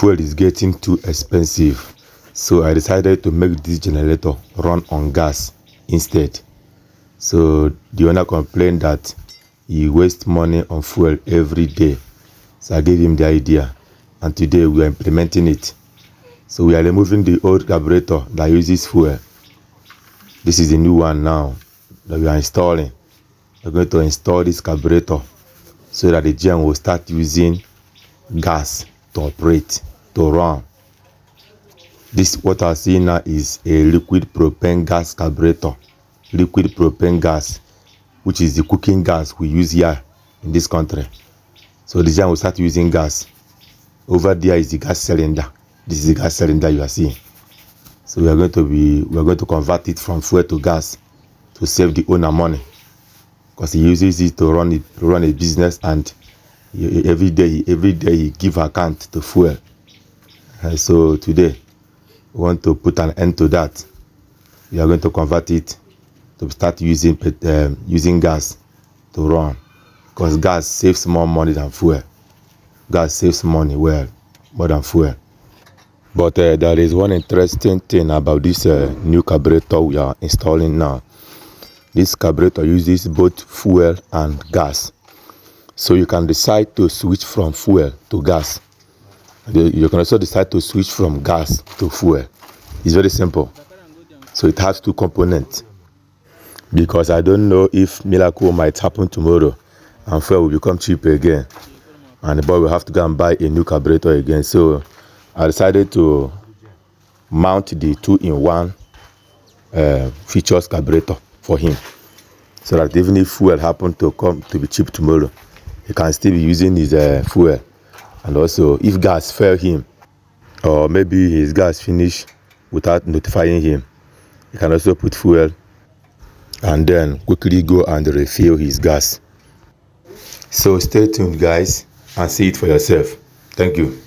fuel is getting too expensive, so I decided to make this generator run on gas instead. So the owner complained that he wastes money on fuel every day. So I gave him the idea, and today we are implementing it. So we are removing the old carburetor that uses fuel. This is the new one now that we are installing. We're going to install this carburetor so that the gen will start using gas to operate, to run. This, what I see now, is a liquid propane gas carburetor. Liquid propane gas, which is the cooking gas we use here in this country. So the gen will start using gas. Over there is the gas cylinder. This is the gas cylinder you are seeing. So we are going to convert it from fuel to gas to save the owner money, because he uses it to run a business, and every day he give account to fuel. And so today we want to put an end to that. We are going to convert it to start using gas to run, because gas saves more money than fuel. Gas saves money more than fuel. But there is one interesting thing about this new carburetor we are installing now. This carburetor uses both fuel and gas. So you can decide to switch from fuel to gas. You can also decide to switch from gas to fuel. It's very simple. So it has two components. Because I don't know if miracle might happen tomorrow and fuel will become cheap again, and the boy will have to go and buy a new carburetor again. So I decided to mount the 2-in-1 features carburetor for him, so that even if fuel happen to be cheap tomorrow, he can still be using his fuel. And also, if gas fail him, or maybe his gas finish without notifying him, he can also put fuel and then quickly go and refill his gas. So stay tuned, guys, and see it for yourself. Thank you.